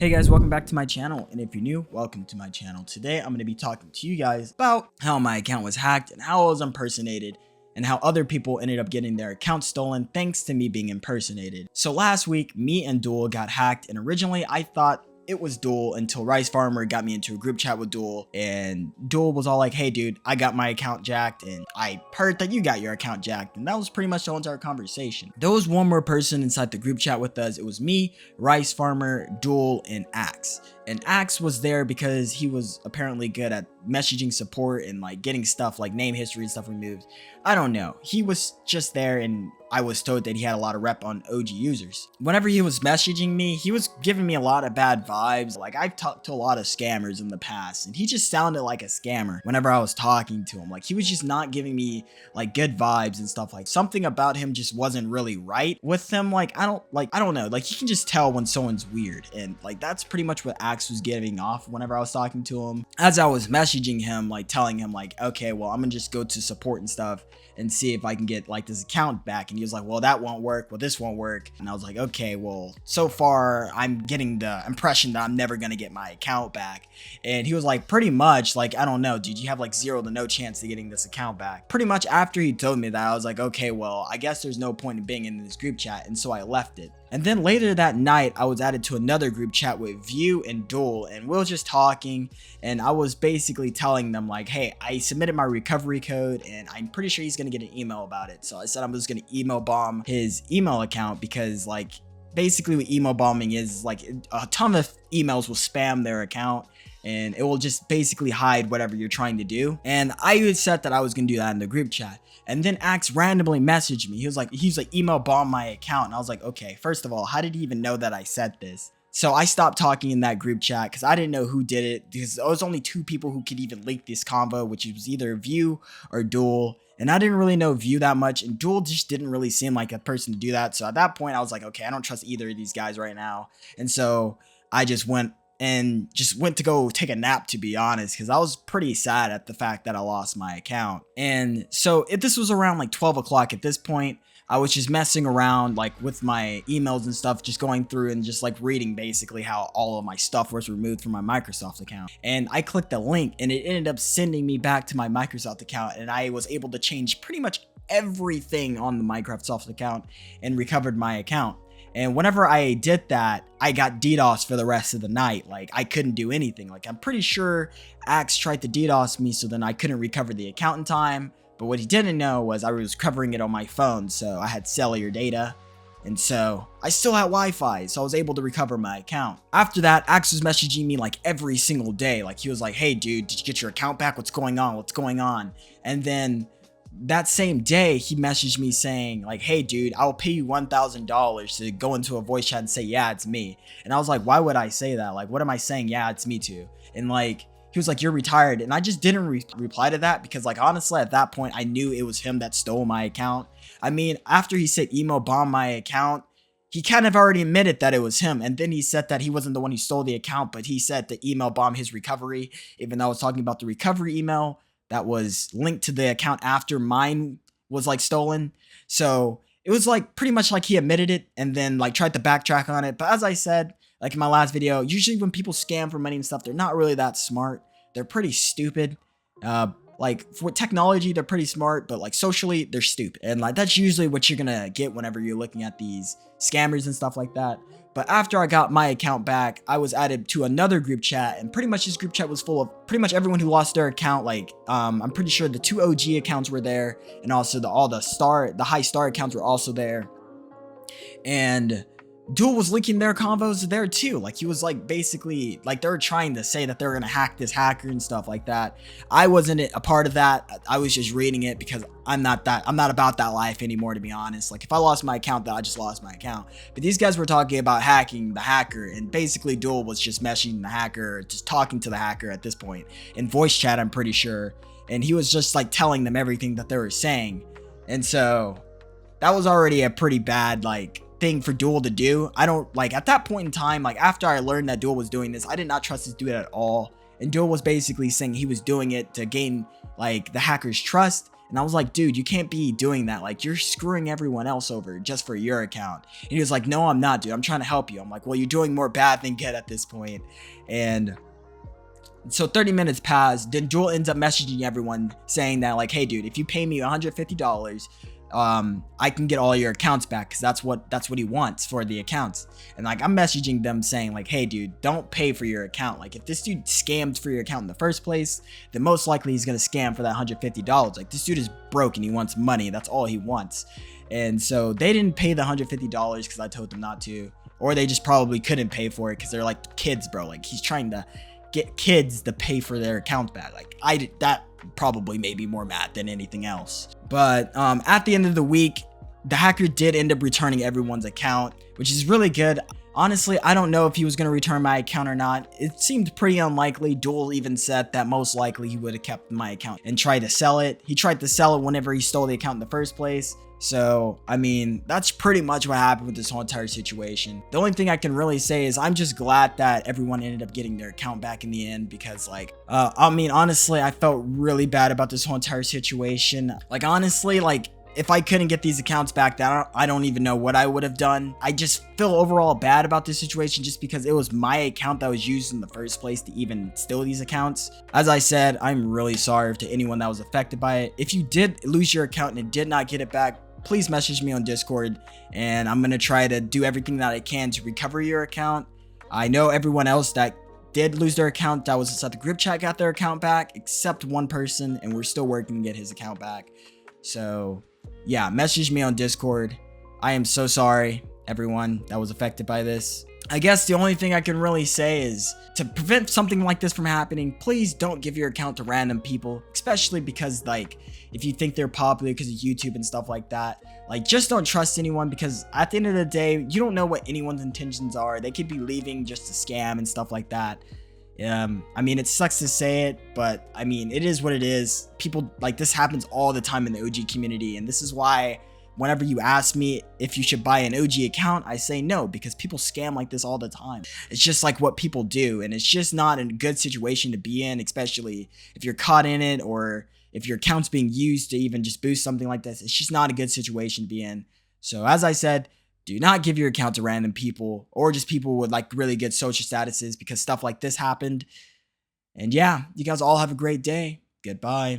Hey guys, welcome back to my channel, and if you're new, welcome to my channel. Today I'm going to be talking to you guys about how my account was hacked and how I was impersonated and how other people ended up getting their account stolen thanks to me being impersonated. So last week, me and Duel got hacked, and originally I thought it was Duel until Rice Farmer got me into a group chat with Duel, and Duel was all like, hey dude, I got my account jacked and I heard that you got your account jacked, and that was pretty much the entire conversation. There was one more person inside the group chat with us. It was me, Rice Farmer, Duel, and Axe. And Axe was there because he was apparently good at messaging support and like getting stuff like name history and stuff removed. I don't know. He was just there, and I was told that he had a lot of rep on OG users. Whenever he was messaging me, he was giving me a lot of bad vibes. Like, I've talked to a lot of scammers in the past, and he just sounded like a scammer whenever I was talking to him. Like, he was just not giving me like good vibes and stuff. Like, something about him just wasn't really right with him. Like, I don't know. Like, you can just tell when someone's weird, and like that's pretty much what Axe was giving off whenever I was talking to him. As I was messaging him, like telling him like, okay, well, I'm gonna just go to support and stuff and see if I can get like this account back. And he was like, well, that won't work. Well, this won't work. And I was like, okay, well, so far I'm getting the impression that I'm never gonna get my account back. And he was like, pretty much, like, I don't know, dude, you have like 0 to no chance of getting this account back. Pretty much after he told me that, I was like, okay, well, I guess there's no point in being in this group chat. And so I left it. And then later that night, I was added to another group chat with View and Duel, and we were just talking, and I was basically telling them like, hey, I submitted my recovery code, and I'm pretty sure he's gonna get an email about it. So I said I'm just gonna email bomb his email account, because like basically what email bombing is, like a ton of emails will spam their account, and it will just basically hide whatever you're trying to do. And I had said that I was gonna do that in the group chat. And then Axe randomly messaged me. He was like, email bomb my account. And I was like, okay, first of all, how did he even know that I said this? So I stopped talking in that group chat because I didn't know who did it, because there was only 2 people who could even leak this convo, which was either View or Duel. And I didn't really know View that much, and Duel just didn't really seem like a person to do that. So at that point, I was like, okay, I don't trust either of these guys right now. And so I just went to go take a nap, to be honest, because I was pretty sad at the fact that I lost my account. And so this was around like 12 o'clock at this point. I was just messing around like with my emails and stuff, just going through and just like reading basically how all of my stuff was removed from my Microsoft account. And I clicked the link, and it ended up sending me back to my Microsoft account, and I was able to change pretty much everything on the Microsoft account and recovered my account. And whenever I did that, I got DDoS for the rest of the night. Like, I couldn't do anything. Like, I'm pretty sure Axe tried to DDoS me, so then I couldn't recover the account in time. But what he didn't know was I was covering it on my phone, so I had cellular data. And so I still had Wi-Fi, so I was able to recover my account. After that, Axe was messaging me like every single day. Like, he was like, hey dude, did you get your account back? What's going on? What's going on? And then that same day, he messaged me saying like, hey dude, I'll pay you $1,000 to go into a voice chat and say, yeah, it's me. And I was like, why would I say that? Like, what am I saying? Yeah, it's me too. And like, he was like, you're retired. And I just didn't reply to that, because like, honestly, at that point, I knew it was him that stole my account. I mean, after he said email bomb my account, he kind of already admitted that it was him. And then he said that he wasn't the one who stole the account, but he said to email bomb his recovery, even though I was talking about the recovery email that was linked to the account after mine was like stolen. So it was like pretty much like he admitted it and then like tried to backtrack on it. But as I said, like in my last video, usually when people scam for money and stuff, they're not really that smart. They're pretty stupid. Like for technology, they're pretty smart, but like socially, they're stupid. And like that's usually what you're gonna get whenever you're looking at these scammers and stuff like that. But after I got my account back, I was added to another group chat, and pretty much this group chat was full of pretty much everyone who lost their account. Like, I'm pretty sure the 2 OG accounts were there, and also the high star accounts were also there. And Duel was linking their convos there too. Like, he was like basically like they were trying to say that they were gonna hack this hacker and stuff like that. I wasn't a part of that. I was just reading it because I'm not about that life anymore, to be honest. Like, if I lost my account, then I just lost my account. But these guys were talking about hacking the hacker, and basically Duel was just meshing the hacker, just talking to the hacker at this point in voice chat, I'm pretty sure. And he was just like telling them everything that they were saying. And so that was already a pretty bad like thing for Duel to do. I don't like, at that point in time, like after I learned that Duel was doing this, I did not trust this dude at all. And Duel was basically saying he was doing it to gain like the hacker's trust And I was like, dude, you can't be doing that. Like, you're screwing everyone else over just for your account. And he was like, no, I'm not, dude. I'm trying to help you. I'm like, well, you're doing more bad than good at this point. And so 30 minutes passed. Then Jewel ends up messaging everyone saying that, like, hey, dude, if you pay me $150, I can get all your accounts back, because that's what he wants for the accounts. And like, I'm messaging them saying like, hey dude, don't pay for your account. Like, if this dude scammed for your account in the first place, then most likely he's gonna scam for that $150. Like, this dude is broke and he wants money. That's all he wants. And so they didn't pay the $150 because I told them not to, or they just probably couldn't pay for it because they're like kids, bro. Like, he's trying to get kids to pay for their account back. Like, that probably made me more mad than anything else. But at the end of the week, the hacker did end up returning everyone's account, which is really good. Honestly, I don't know if he was going to return my account or not. It seemed pretty unlikely. Duel even said that most likely he would have kept my account and tried to sell it. He tried to sell it whenever he stole the account in the first place. So, I mean, that's pretty much what happened with this whole entire situation. The only thing I can really say is I'm just glad that everyone ended up getting their account back in the end, because like, I mean, honestly, I felt really bad about this whole entire situation. Like, honestly, like, if I couldn't get these accounts back, I don't even know what I would have done. I just feel overall bad about this situation just because it was my account that was used in the first place to even steal these accounts. As I said, I'm really sorry to anyone that was affected by it. If you did lose your account and did not get it back, please message me on Discord, and I'm going to try to do everything that I can to recover your account. I know everyone else that did lose their account that was inside the group chat got their account back, except one person, and we're still working to get his account back. So yeah, message me on Discord. I am so sorry, everyone that was affected by this. I guess the only thing I can really say is to prevent something like this from happening, please don't give your account to random people, especially because like, if you think they're popular because of YouTube and stuff like that, like, just don't trust anyone, because at the end of the day, you don't know what anyone's intentions are. They could be leaving just to scam and stuff like that. I mean, it sucks to say it, but I mean, it is what it is. People like this happens all the time in the OG community, and this is why whenever you ask me if you should buy an OG account, I say no, because people scam like this all the time. It's just like what people do, and it's just not a good situation to be in, especially if you're caught in it, or if your account's being used to even just boost something like this. It's just not a good situation to be in. So as I said, do not give your account to random people, or just people with like really good social statuses, because stuff like this happened. And yeah, you guys all have a great day. Goodbye.